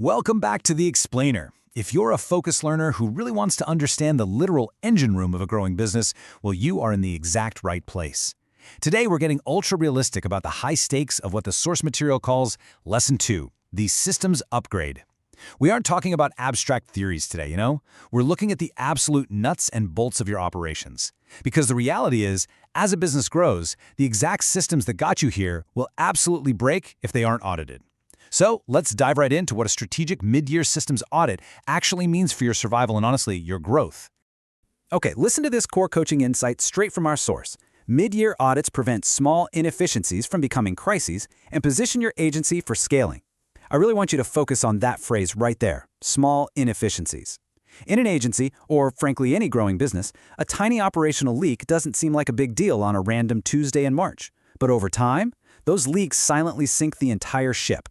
Welcome back to The Explainer. If you're a focused learner who really wants to understand the literal engine room of a growing business, well, you are in the exact right place. Today, we're getting ultra-realistic about the high stakes of what the source material calls Lesson 2, the systems upgrade. We aren't talking about abstract theories today, We're looking at the absolute nuts and bolts of your operations. Because the reality is, as a business grows, the exact systems that got you here will absolutely break if they aren't audited. So let's dive right into what a strategic mid-year systems audit actually means for your survival and, honestly, your growth. Okay, listen to this core coaching insight straight from our source. Mid-year audits prevent small inefficiencies from becoming crises and position your agency for scaling. I really want you to focus on that phrase right there, small inefficiencies. In an agency, or frankly any growing business, a tiny operational leak doesn't seem like a big deal on a random Tuesday in March. But over time, those leaks silently sink the entire ship.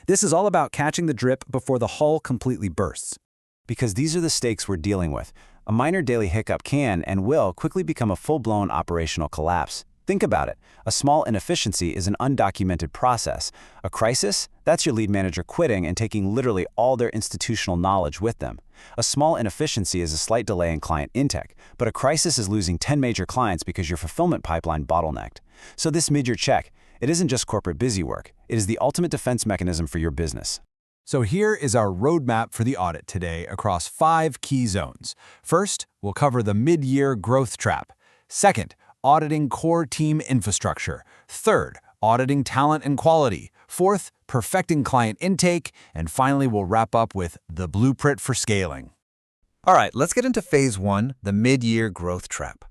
This is all about catching the drip before the hull completely bursts. Because these are the stakes we're dealing with. A minor daily hiccup can and will quickly become a full-blown operational collapse. Think about it. A small inefficiency is an undocumented process. A crisis? That's your lead manager quitting and taking literally all their institutional knowledge with them. A small inefficiency is a slight delay in client intake, but a crisis is losing 10 major clients because your fulfillment pipeline bottlenecked. So this mid-year check, it isn't just corporate busy work. It is the ultimate defense mechanism for your business. So here is our roadmap for the audit today across 5 key zones. First, we'll cover the mid-year growth trap. Second, auditing core team infrastructure. Third, auditing talent and quality. Fourth, perfecting client intake. And finally, we'll wrap up with the blueprint for scaling. All right, let's get into phase 1, the mid-year growth trap.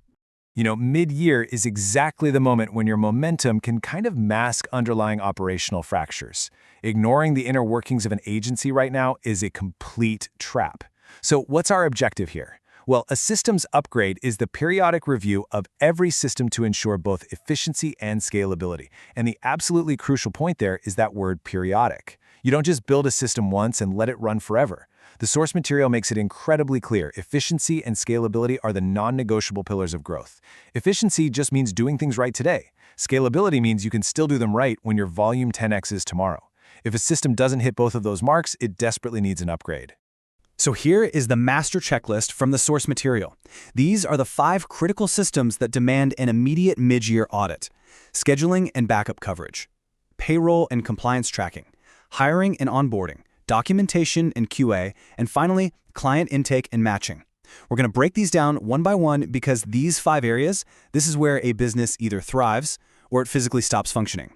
Mid-year is exactly the moment when your momentum can kind of mask underlying operational fractures. Ignoring the inner workings of an agency right now is a complete trap. So what's our objective here? Well, a systems upgrade is the periodic review of every system to ensure both efficiency and scalability. And the absolutely crucial point there is that word periodic. You don't just build a system once and let it run forever. The source material makes it incredibly clear. Efficiency and scalability are the non-negotiable pillars of growth. Efficiency just means doing things right today. Scalability means you can still do them right when your volume 10x's tomorrow. If a system doesn't hit both of those marks, it desperately needs an upgrade. So here is the master checklist from the source material. These are the 5 critical systems that demand an immediate mid-year audit: scheduling and backup coverage, payroll and compliance tracking, hiring and onboarding, documentation and QA, and finally, client intake and matching. We're going to break these down one by one because these 5 areas, this is where a business either thrives or it physically stops functioning.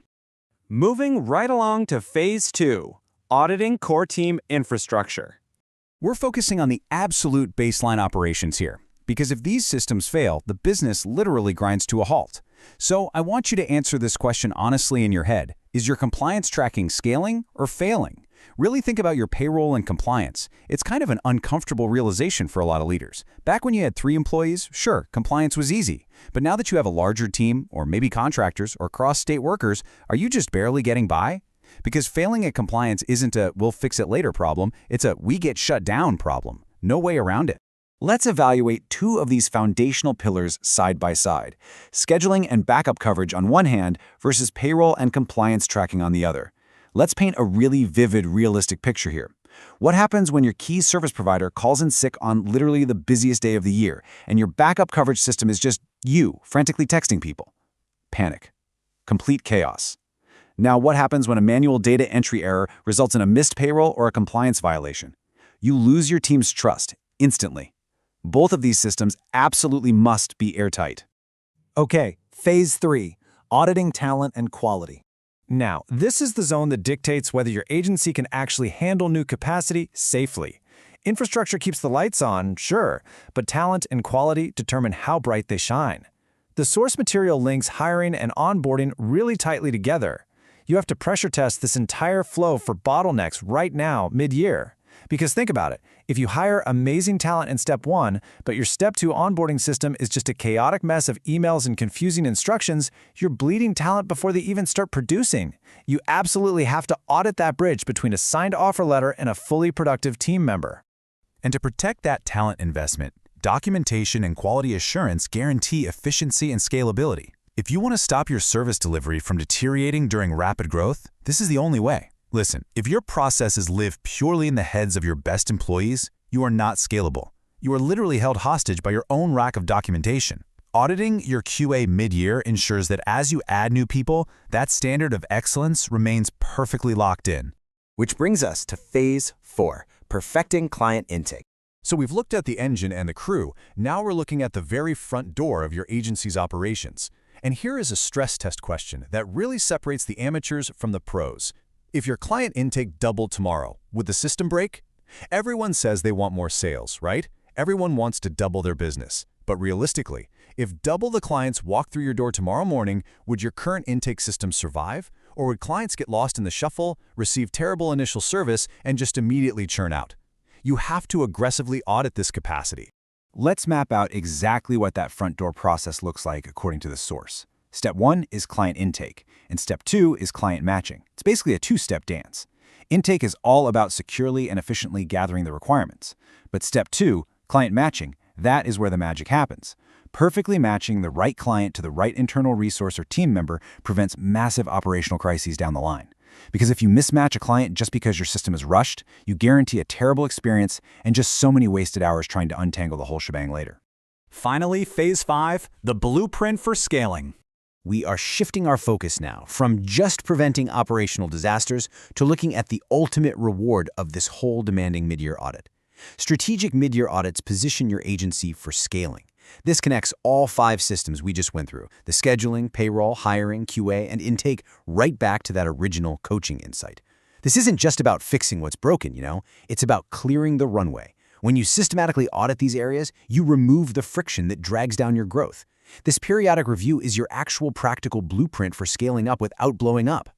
Moving right along to phase 2, auditing core team infrastructure. We're focusing on the absolute baseline operations here, because if these systems fail, the business literally grinds to a halt. So I want you to answer this question honestly in your head. Is your compliance tracking scaling or failing? Really think about your payroll and compliance. It's kind of an uncomfortable realization for a lot of leaders. Back when you had 3 employees, sure, compliance was easy. But now that you have a larger team, or maybe contractors or cross-state workers, are you just barely getting by? Because failing at compliance isn't a "we'll fix it later" problem, it's a "we get shut down" problem. No way around it. Let's evaluate 2 of these foundational pillars side by side: scheduling and backup coverage on one hand versus payroll and compliance tracking on the other. Let's paint a really vivid, realistic picture here. What happens when your key service provider calls in sick on literally the busiest day of the year, and your backup coverage system is just you frantically texting people? Panic. Complete chaos. Now, what happens when a manual data entry error results in a missed payroll or a compliance violation? You lose your team's trust instantly. Both of these systems absolutely must be airtight. Okay, phase 3, auditing talent and quality. Now, this is the zone that dictates whether your agency can actually handle new capacity safely. Infrastructure keeps the lights on, sure, but talent and quality determine how bright they shine. The source material links hiring and onboarding really tightly together. You have to pressure test this entire flow for bottlenecks right now, mid-year. Because think about it, if you hire amazing talent in step 1, but your step 2 onboarding system is just a chaotic mess of emails and confusing instructions, you're bleeding talent before they even start producing. You absolutely have to audit that bridge between a signed offer letter and a fully productive team member. And to protect that talent investment, documentation and quality assurance guarantee efficiency and scalability. If you want to stop your service delivery from deteriorating during rapid growth, this is the only way. Listen, if your processes live purely in the heads of your best employees, you are not scalable. You are literally held hostage by your own lack of documentation. Auditing your QA mid-year ensures that as you add new people, that standard of excellence remains perfectly locked in. Which brings us to Phase 4, perfecting client intake. So we've looked at the engine and the crew. Now we're looking at the very front door of your agency's operations. And here is a stress test question that really separates the amateurs from the pros. If your client intake doubled tomorrow, would the system break? Everyone says they want more sales, right? Everyone wants to double their business. But realistically, if double the clients walk through your door tomorrow morning, would your current intake system survive? Or would clients get lost in the shuffle, receive terrible initial service, and just immediately churn out? You have to aggressively audit this capacity. Let's map out exactly what that front door process looks like according to the source. Step 1 is client intake, and Step 2 is client matching. It's basically a two-step dance. Intake is all about securely and efficiently gathering the requirements. But Step 2, client matching, that is where the magic happens. Perfectly matching the right client to the right internal resource or team member prevents massive operational crises down the line. Because if you mismatch a client just because your system is rushed, you guarantee a terrible experience and just so many wasted hours trying to untangle the whole shebang later. Finally, Phase 5, the blueprint for scaling. We are shifting our focus now from just preventing operational disasters to looking at the ultimate reward of this whole demanding mid-year audit. Strategic mid-year audits position your agency for scaling. This connects all 5 systems we just went through, the scheduling, payroll, hiring, QA, and intake, right back to that original coaching insight. This isn't just about fixing what's broken, it's about clearing the runway. When you systematically audit these areas, you remove the friction that drags down your growth. This periodic review is your actual practical blueprint for scaling up without blowing up.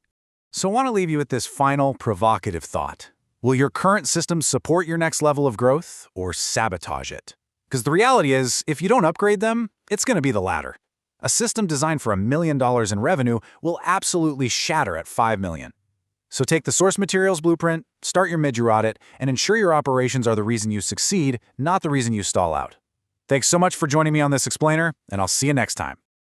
So I want to leave you with this final provocative thought. Will your current systems support your next level of growth or sabotage it? Because the reality is, if you don't upgrade them, it's going to be the latter. A system designed for $1 million in revenue will absolutely shatter at $5 million. So take the source materials blueprint, start your mid-year audit, and ensure your operations are the reason you succeed, not the reason you stall out. Thanks so much for joining me on this explainer, and I'll see you next time.